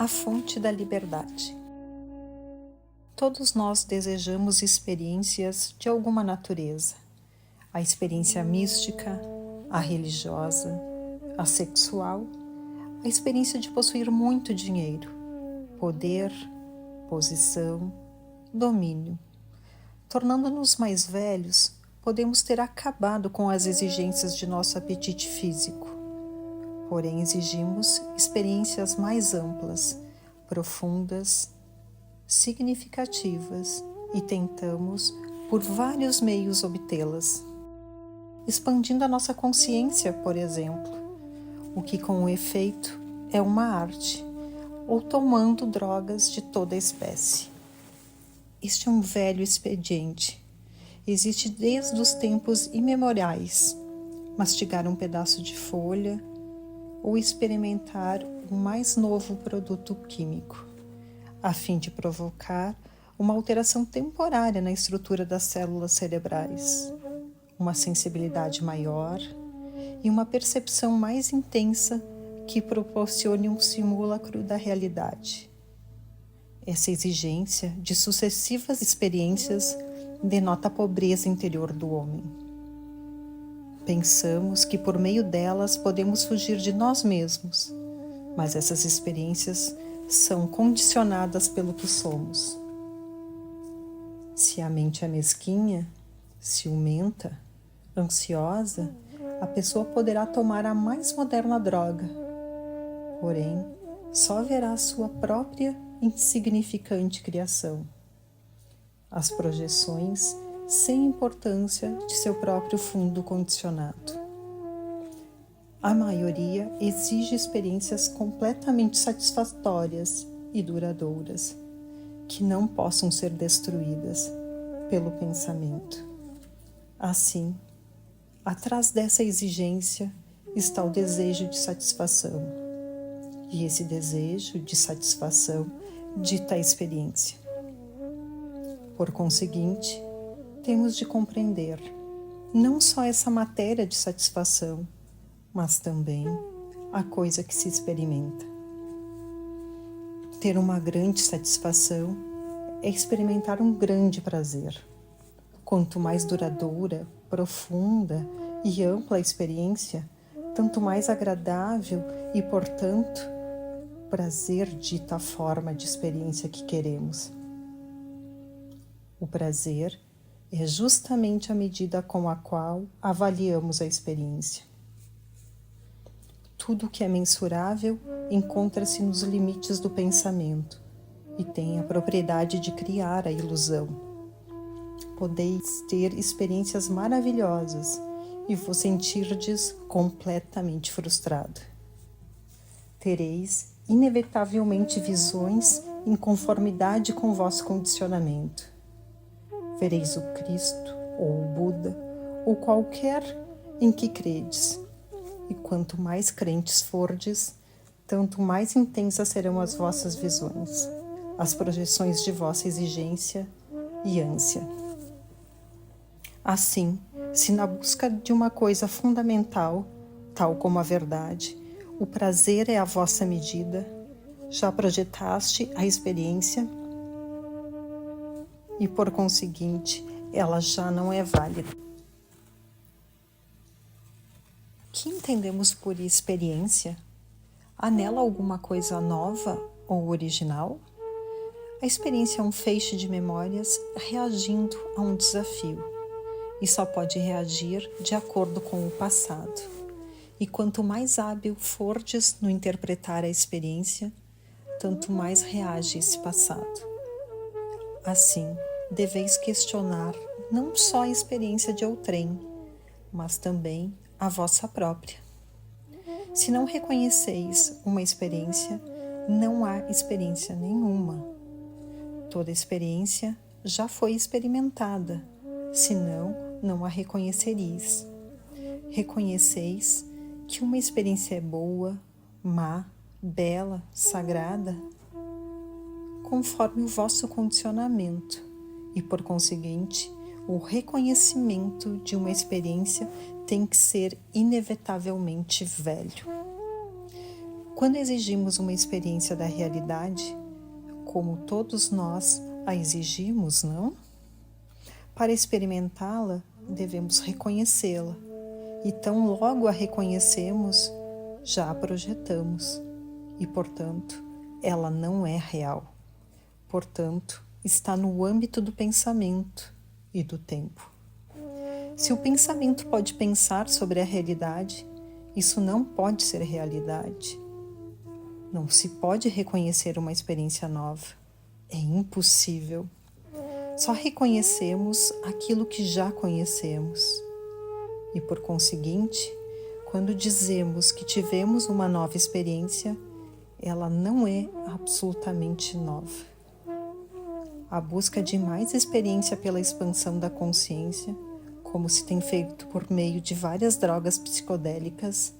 a fonte da liberdade. Todos nós desejamos experiências de alguma natureza. A experiência mística, a religiosa, a sexual, a experiência de possuir muito dinheiro, poder, posição, domínio. Tornando-nos mais velhos, podemos ter acabado com as exigências de nosso apetite físico. Porém, exigimos experiências mais amplas, profundas, significativas e tentamos, por vários meios, obtê-las. Expandindo a nossa consciência, por exemplo, o que com efeito é uma arte, ou tomando drogas de toda espécie. Este é um velho expediente. Existe desde os tempos imemoriais. Mastigar um pedaço de folha ou experimentar o mais novo produto químico, a fim de provocar uma alteração temporária na estrutura das células cerebrais, uma sensibilidade maior e uma percepção mais intensa que proporcione um simulacro da realidade. Essa exigência de sucessivas experiências denota a pobreza interior do homem. Pensamos que por meio delas podemos fugir de nós mesmos, mas essas experiências são condicionadas pelo que somos. Se a mente é mesquinha, ciumenta, ansiosa, a pessoa poderá tomar a mais moderna droga, porém, só verá a sua própria insignificante criação, as projeções sem importância de seu próprio fundo condicionado. A maioria exige experiências completamente satisfatórias e duradouras, que não possam ser destruídas pelo pensamento. Assim, atrás dessa exigência está o desejo de satisfação, e esse desejo de satisfação dita a experiência. Por conseguinte, temos de compreender não só essa matéria de satisfação, mas também a coisa que se experimenta. Ter uma grande satisfação é experimentar um grande prazer. Quanto mais duradoura, profunda e ampla a experiência, tanto mais agradável e, portanto, prazer dita a forma de experiência que queremos. O prazer é justamente a medida com a qual avaliamos a experiência. Tudo que é mensurável encontra-se nos limites do pensamento e tem a propriedade de criar a ilusão. Podeis ter experiências maravilhosas e vos sentirdes completamente frustrado. Tereis inevitavelmente visões em conformidade com vosso condicionamento. Vereis o Cristo, ou o Buda, ou qualquer em que credes. E quanto mais crentes fordes, tanto mais intensas serão as vossas visões, as projeções de vossa exigência e ânsia. Assim, se na busca de uma coisa fundamental, tal como a verdade, o prazer é a vossa medida, já projetaste a experiência e, por conseguinte, ela já não é válida. O que entendemos por experiência? Há nela alguma coisa nova ou original? A experiência é um feixe de memórias reagindo a um desafio e só pode reagir de acordo com o passado. E quanto mais hábil fordes no interpretar a experiência, tanto mais reage esse passado. Assim, deveis questionar não só a experiência de outrem, mas também a vossa própria. Se não reconheceis uma experiência, não há experiência nenhuma. Toda experiência já foi experimentada, senão não a reconhecereis. Reconheceis que uma experiência é boa, má, bela, sagrada, conforme o vosso condicionamento e, por conseguinte, o reconhecimento de uma experiência tem que ser inevitavelmente velho. Quando exigimos uma experiência da realidade, como todos nós a exigimos, não? Para experimentá-la, devemos reconhecê-la, e tão logo a reconhecemos, já a projetamos, e, portanto, ela não é real. Portanto, está no âmbito do pensamento e do tempo. Se o pensamento pode pensar sobre a realidade, isso não pode ser realidade. Não se pode reconhecer uma experiência nova. É impossível. Só reconhecemos aquilo que já conhecemos. E, por conseguinte, quando dizemos que tivemos uma nova experiência, ela não é absolutamente nova. A busca de mais experiência pela expansão da consciência, como se tem feito por meio de várias drogas psicodélicas,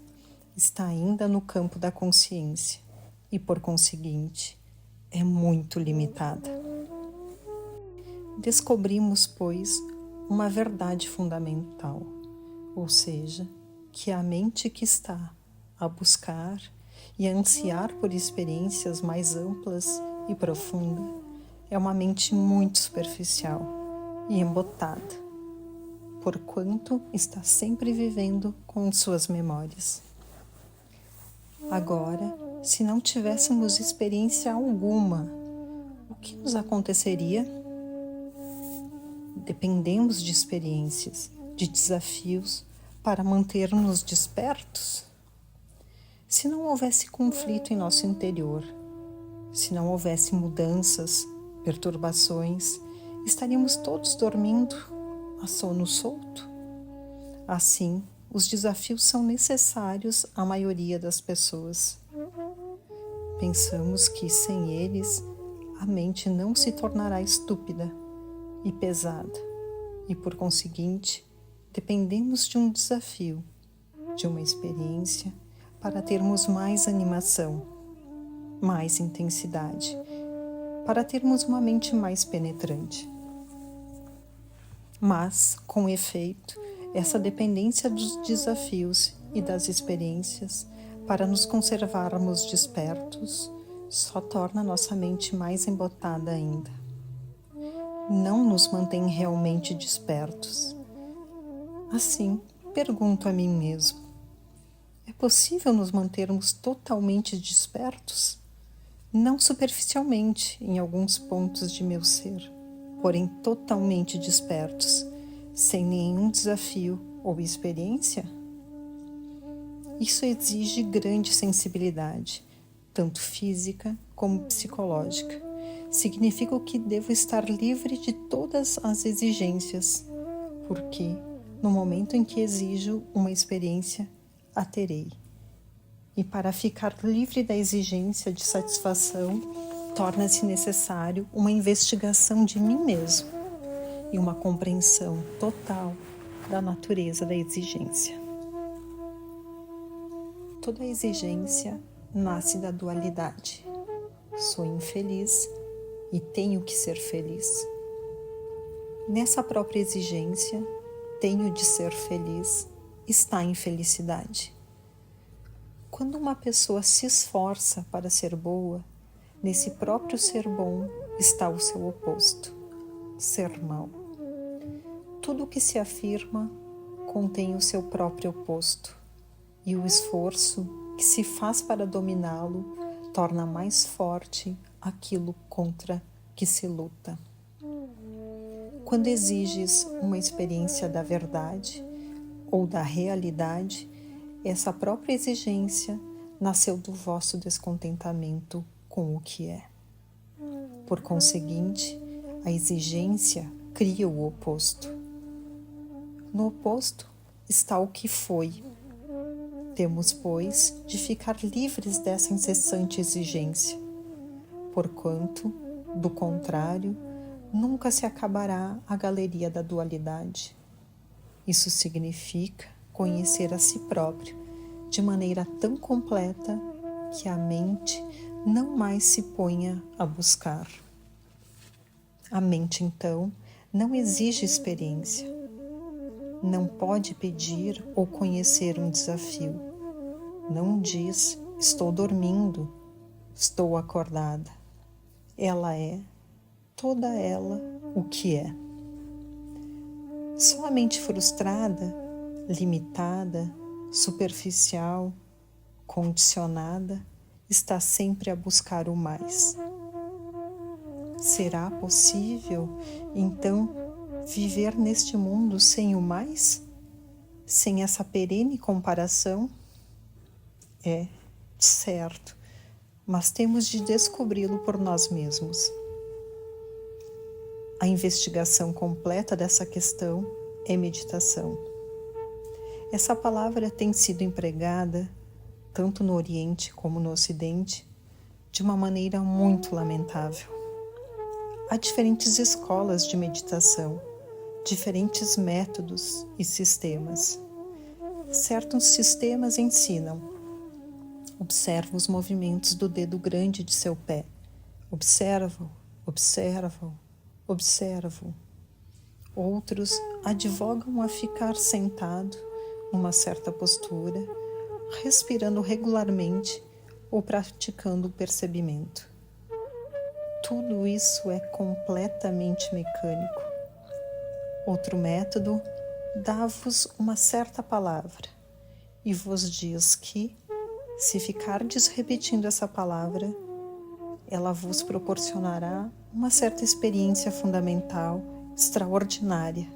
está ainda no campo da consciência e, por conseguinte, é muito limitada. Descobrimos, pois, uma verdade fundamental, ou seja, que a mente que está a buscar e a ansiar por experiências mais amplas e profundas é uma mente muito superficial e embotada, porquanto está sempre vivendo com suas memórias. Agora, se não tivéssemos experiência alguma, o que nos aconteceria? Dependemos de experiências, de desafios para manter-nos despertos? Se não houvesse conflito em nosso interior, se não houvesse mudanças, perturbações, estaríamos todos dormindo a sono solto? Assim, os desafios são necessários à maioria das pessoas. Pensamos que, sem eles, a mente não se tornará estúpida e pesada, e, por conseguinte, dependemos de um desafio, de uma experiência, para termos mais animação, mais intensidade, para termos uma mente mais penetrante. Mas, com efeito, essa dependência dos desafios e das experiências para nos conservarmos despertos só torna nossa mente mais embotada ainda. Não nos mantém realmente despertos. Assim, pergunto a mim mesmo: é possível nos mantermos totalmente despertos? Não superficialmente em alguns pontos de meu ser, porém totalmente despertos, sem nenhum desafio ou experiência? Isso exige grande sensibilidade, tanto física como psicológica. Significa que devo estar livre de todas as exigências, porque, no momento em que exijo uma experiência, a terei. E para ficar livre da exigência de satisfação, torna-se necessário uma investigação de mim mesmo e uma compreensão total da natureza da exigência. Toda exigência nasce da dualidade. Sou infeliz e tenho que ser feliz. Nessa própria exigência, tenho de ser feliz, está a infelicidade. Quando uma pessoa se esforça para ser boa, nesse próprio ser bom está o seu oposto, ser mau. Tudo o que se afirma contém o seu próprio oposto, e o esforço que se faz para dominá-lo torna mais forte aquilo contra que se luta. Quando exiges uma experiência da verdade ou da realidade, essa própria exigência nasceu do vosso descontentamento com o que é. Por conseguinte, a exigência cria o oposto. No oposto está o que foi. Temos, pois, de ficar livres dessa incessante exigência, porquanto, do contrário, nunca se acabará a galeria da dualidade. Isso significa conhecer a si próprio de maneira tão completa que a mente não mais se ponha a buscar. A mente, então, não exige experiência. Não pode pedir ou conhecer um desafio. Não diz estou dormindo, estou acordada. Ela é, toda ela, o que é. Só a mente frustrada, limitada, superficial, condicionada, está sempre a buscar o mais. Será possível, então, viver neste mundo sem o mais? Sem essa perene comparação? É, certo, mas temos de descobri-lo por nós mesmos. A investigação completa dessa questão é meditação. Essa palavra tem sido empregada, tanto no Oriente como no Ocidente, de uma maneira muito lamentável. Há diferentes escolas de meditação, diferentes métodos e sistemas. Certos sistemas ensinam: observa os movimentos do dedo grande de seu pé. Observa-o, observa-o, observa-o. Outros advogam a ficar sentado numa certa postura, respirando regularmente ou praticando o percebimento. Tudo isso é completamente mecânico. Outro método dá-vos uma certa palavra e vos diz que, se ficardes repetindo essa palavra, ela vos proporcionará uma certa experiência fundamental, extraordinária.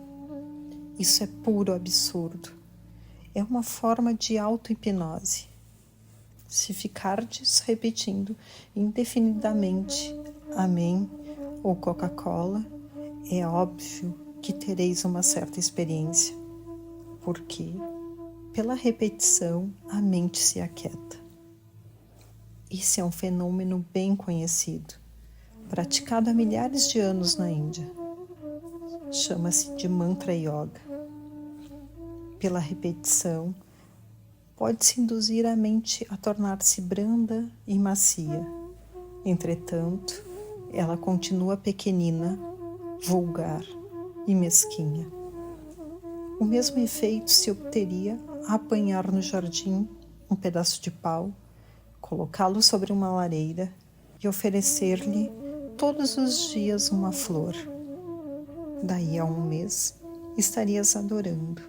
Isso é puro absurdo. É uma forma de auto-hipnose. Se ficardes repetindo indefinidamente Amém ou Coca-Cola, é óbvio que tereis uma certa experiência, porque, pela repetição, a mente se aquieta. Isso é um fenômeno bem conhecido, praticado há milhares de anos na Índia. Chama-se de Mantra Yoga. Pela repetição, pode-se induzir a mente a tornar-se branda e macia. Entretanto, ela continua pequenina, vulgar e mesquinha. O mesmo efeito se obteria a apanhar no jardim um pedaço de pau, colocá-lo sobre uma lareira e oferecer-lhe todos os dias uma flor. Daí a um mês estarias adorando,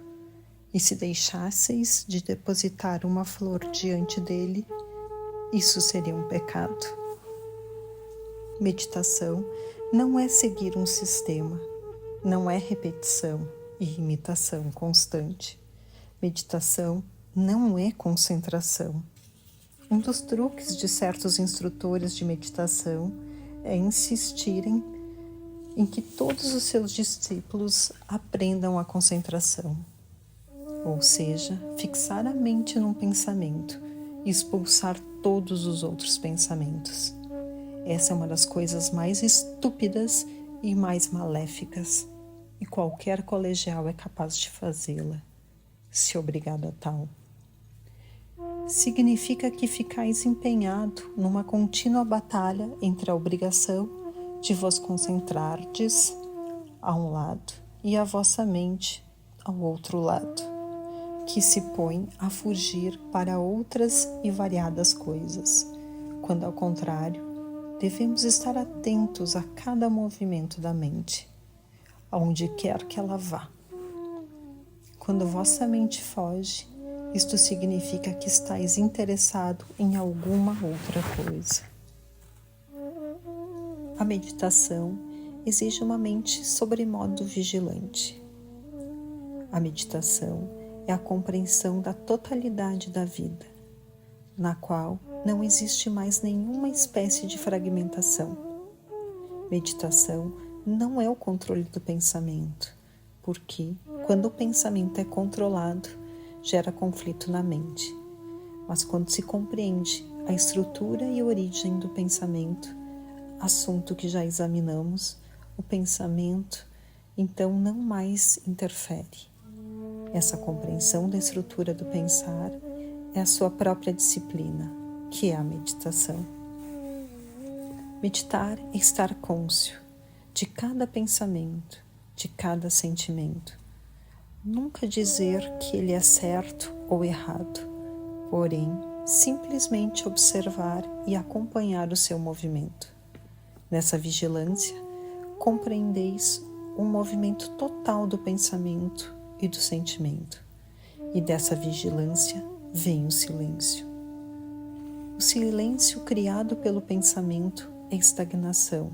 e se deixasseis de depositar uma flor diante dele, isso seria um pecado. Meditação não é seguir um sistema, não é repetição e imitação constante. Meditação não é concentração. Um dos truques de certos instrutores de meditação é insistirem em que todos os seus discípulos aprendam a concentração, ou seja, fixar a mente num pensamento e expulsar todos os outros pensamentos. Essa é uma das coisas mais estúpidas e mais maléficas, e qualquer colegial é capaz de fazê-la, se obrigado a tal. Significa que ficais empenhado numa contínua batalha entre a obrigação de vos concentrardes a um lado e a vossa mente ao outro lado, que se põe a fugir para outras e variadas coisas, quando ao contrário, devemos estar atentos a cada movimento da mente, aonde quer que ela vá. Quando vossa mente foge, isto significa que estáis interessado em alguma outra coisa. A meditação exige uma mente sobremodo vigilante. A meditação é a compreensão da totalidade da vida, na qual não existe mais nenhuma espécie de fragmentação. Meditação não é o controle do pensamento, porque, quando o pensamento é controlado, gera conflito na mente. Mas quando se compreende a estrutura e origem do pensamento, assunto que já examinamos, o pensamento então não mais interfere. Essa compreensão da estrutura do pensar é a sua própria disciplina, que é a meditação. Meditar é estar cônscio de cada pensamento, de cada sentimento. Nunca dizer que ele é certo ou errado, porém simplesmente observar e acompanhar o seu movimento. Nessa vigilância, compreendeis um movimento total do pensamento e do sentimento, e dessa vigilância vem o silêncio. O silêncio criado pelo pensamento é estagnação,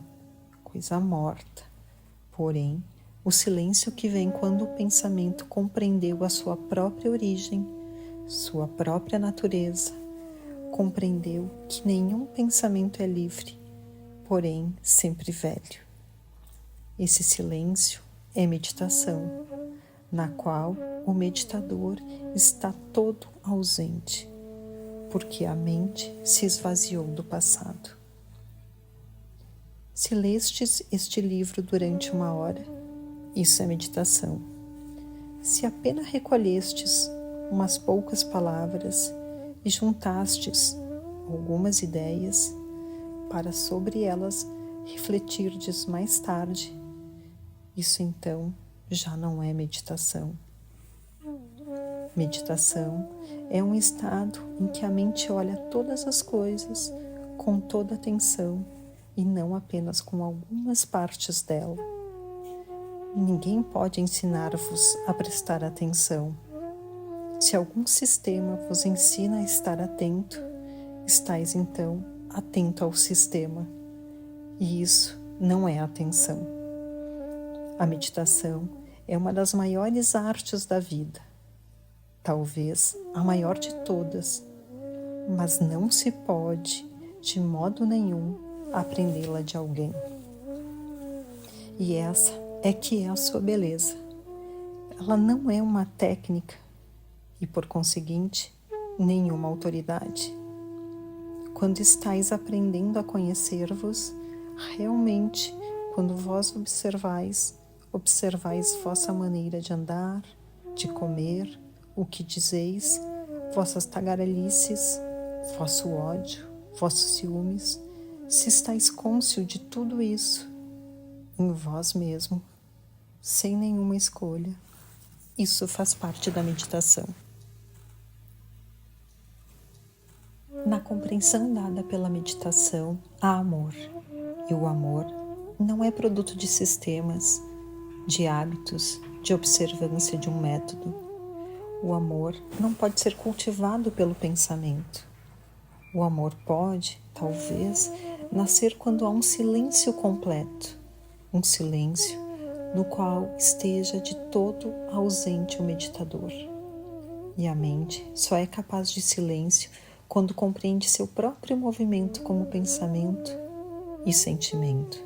coisa morta. Porém, o silêncio que vem quando o pensamento compreendeu a sua própria origem, sua própria natureza, compreendeu que nenhum pensamento é livre, porém sempre velho. Esse silêncio é meditação, na qual o meditador está todo ausente, porque a mente se esvaziou do passado. Se lestes este livro durante 1 hora, isso é meditação. Se apenas recolhestes umas poucas palavras e juntastes algumas ideias para sobre elas refletirdes mais tarde, isso então já não é meditação. Meditação é um estado em que a mente olha todas as coisas com toda atenção e não apenas com algumas partes dela. Ninguém pode ensinar-vos a prestar atenção. Se algum sistema vos ensina a estar atento, estáis então atento ao sistema. E isso não é atenção. A meditação é uma das maiores artes da vida, talvez a maior de todas, mas não se pode, de modo nenhum, aprendê-la de alguém. E essa é que é a sua beleza. Ela não é uma técnica e, por conseguinte, nenhuma autoridade. Quando estáis aprendendo a conhecer-vos, realmente, quando vós observais vossa maneira de andar, de comer, o que dizeis, vossas tagarelices, vosso ódio, vossos ciúmes, se estáis cônscio de tudo isso, em vós mesmo, sem nenhuma escolha, isso faz parte da meditação. Na compreensão dada pela meditação, há amor. E o amor não é produto de sistemas, de hábitos, de observância de um método. O amor não pode ser cultivado pelo pensamento. O amor pode, talvez, nascer quando há um silêncio completo, um silêncio no qual esteja de todo ausente o meditador. E a mente só é capaz de silêncio quando compreende seu próprio movimento como pensamento e sentimento.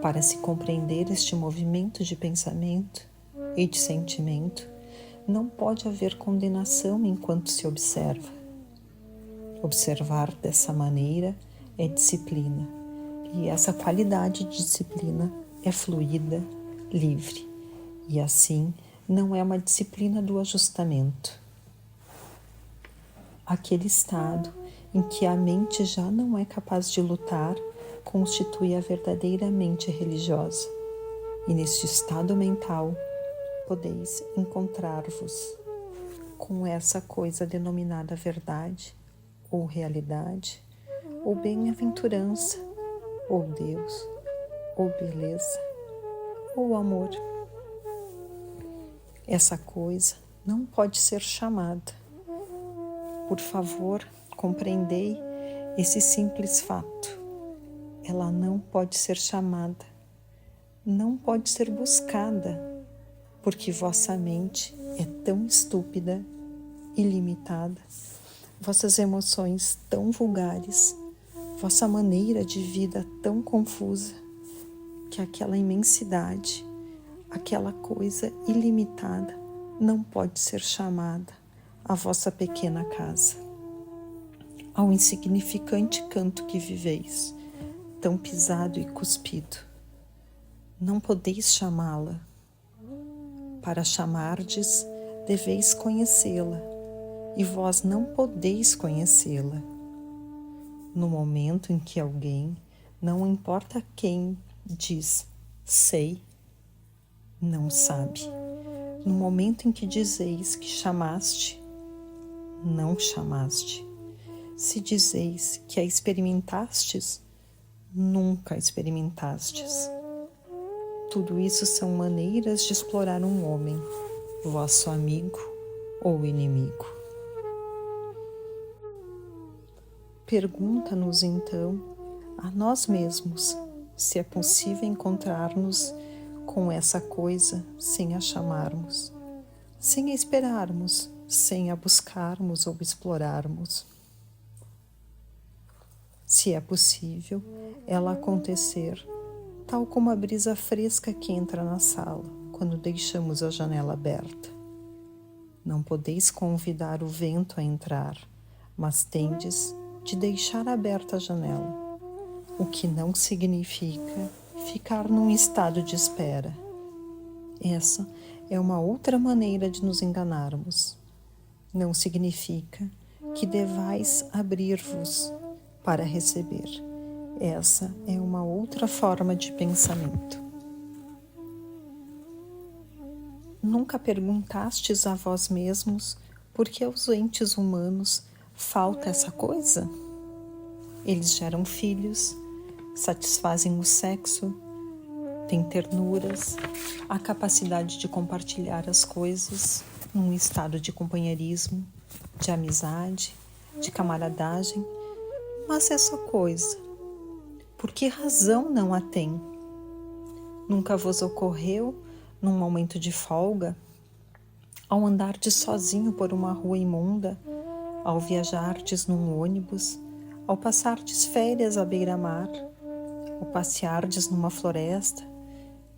Para se compreender este movimento de pensamento e de sentimento, não pode haver condenação enquanto se observa. Observar dessa maneira é disciplina, e essa qualidade de disciplina é fluida, livre, e assim não é uma disciplina do ajustamento. Aquele estado em que a mente já não é capaz de lutar constitui a verdadeira mente religiosa, e neste estado mental podeis encontrar-vos com essa coisa denominada verdade, ou realidade, ou bem-aventurança, ou Deus, ou beleza, ou amor. Essa coisa não pode ser chamada. Por favor, compreendei esse simples fato. Ela não pode ser chamada, não pode ser buscada, porque vossa mente é tão estúpida e limitada, vossas emoções tão vulgares, vossa maneira de vida tão confusa, que aquela imensidade, aquela coisa ilimitada, não pode ser chamada a vossa pequena casa, ao insignificante canto que viveis, tão pisado e cuspido. Não podeis chamá-la. Para chamardes, deveis conhecê-la, e vós não podeis conhecê-la. No momento em que alguém, não importa quem, diz sei, não sabe. No momento em que dizeis que chamaste, não chamaste. Se dizeis que a experimentastes, nunca experimentastes. Tudo isso são maneiras de explorar um homem, vosso amigo ou inimigo. Pergunta-nos então a nós mesmos se é possível encontrar-nos com essa coisa sem a chamarmos, sem a esperarmos, sem a buscarmos ou explorarmos. Se é possível ela acontecer tal como a brisa fresca que entra na sala quando deixamos a janela aberta. Não podeis convidar o vento a entrar, mas tendes de deixar aberta a janela, o que não significa ficar num estado de espera. Essa é uma outra maneira de nos enganarmos. Não significa que devais abrir-vos para receber. Essa é uma outra forma de pensamento. Nunca perguntastes a vós mesmos por que aos entes humanos falta essa coisa? Eles geram filhos, satisfazem o sexo, têm ternuras, a capacidade de compartilhar as coisas num estado de companheirismo, de amizade, de camaradagem, mas essa coisa, por que razão não a tem? Nunca vos ocorreu, num momento de folga, ao andardes sozinho por uma rua imunda, ao viajardes num ônibus, ao passardes férias à beira-mar, ao passeardes numa floresta,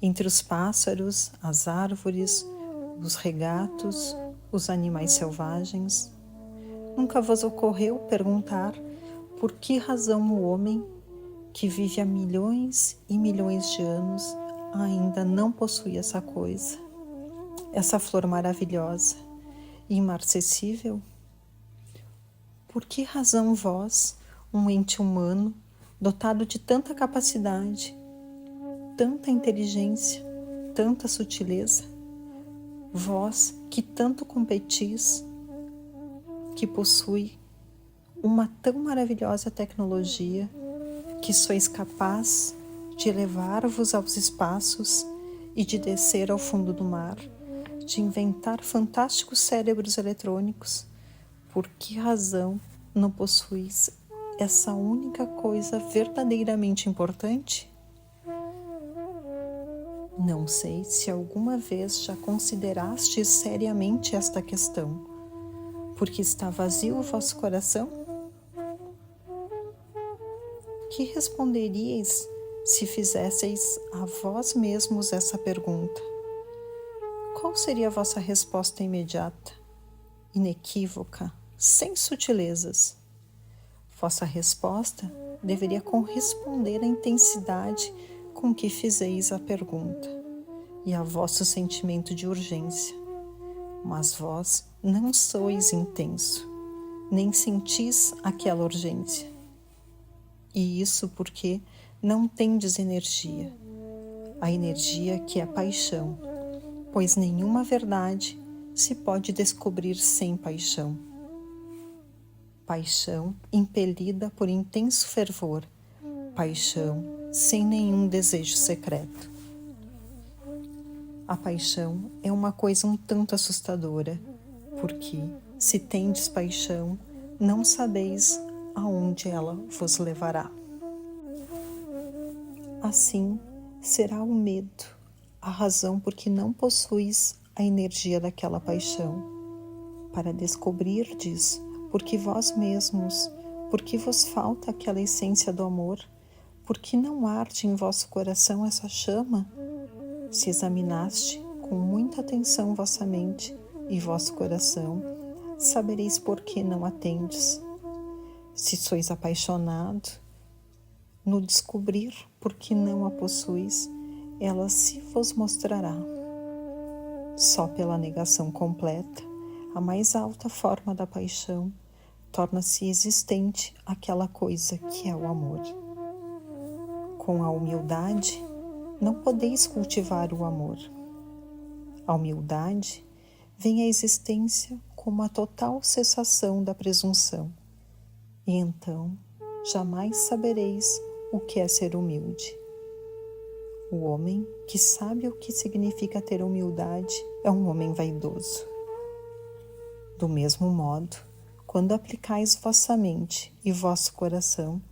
entre os pássaros, as árvores, os regatos, os animais selvagens? Nunca vos ocorreu perguntar por que razão o homem, que vive há milhões e milhões de anos, ainda não possui essa coisa, essa flor maravilhosa e imarcessível? Por que razão vós, um ente humano, dotado de tanta capacidade, tanta inteligência, tanta sutileza, vós que tanto competis, que possui uma tão maravilhosa tecnologia, que sois capaz de elevar-vos aos espaços e de descer ao fundo do mar, de inventar fantásticos cérebros eletrônicos, por que razão não possuis essa única coisa verdadeiramente importante? Não sei se alguma vez já considerastes seriamente esta questão, porque está vazio o vosso coração? Que responderíeis se fizesseis a vós mesmos essa pergunta? Qual seria a vossa resposta imediata, inequívoca, sem sutilezas? Vossa resposta deveria corresponder à intensidade com que fizeis a pergunta e a vosso sentimento de urgência. Mas vós não sois intenso, nem sentis aquela urgência. E isso porque não tendes energia, a energia que é paixão, pois nenhuma verdade se pode descobrir sem paixão. Paixão impelida por intenso fervor, paixão sem nenhum desejo secreto. A paixão é uma coisa um tanto assustadora, porque, se tendes paixão, não sabeis aonde ela vos levará. Assim, será o medo, a razão por que não possuis a energia daquela paixão, para descobrirdes porque vós mesmos, porque vos falta aquela essência do amor, porque não arde em vosso coração essa chama. Se examinaste com muita atenção vossa mente e vosso coração, sabereis por que não a tendes. Se sois apaixonado, no descobrir por que não a possuis, ela se vos mostrará. Só pela negação completa, a mais alta forma da paixão, torna-se existente aquela coisa que é o amor. Com a humildade, não podeis cultivar o amor. A humildade vem à existência como a total cessação da presunção. E então jamais sabereis o que é ser humilde. O homem que sabe o que significa ter humildade é um homem vaidoso. Do mesmo modo, quando aplicais vossa mente e vosso coração,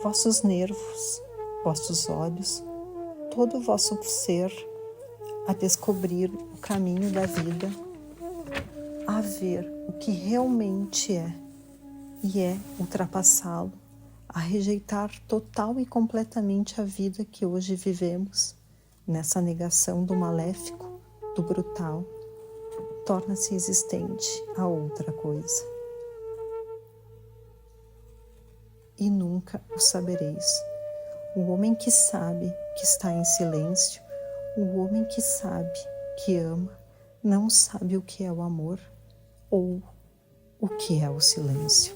vossos nervos, vossos olhos, todo o vosso ser a descobrir o caminho da vida, a ver o que realmente é, e é ultrapassá-lo, a rejeitar total e completamente a vida que hoje vivemos, nessa negação do maléfico, do brutal, torna-se existente a outra coisa. E nunca o sabereis. O homem que sabe que está em silêncio, o homem que sabe que ama, não sabe o que é o amor ou o que é o silêncio.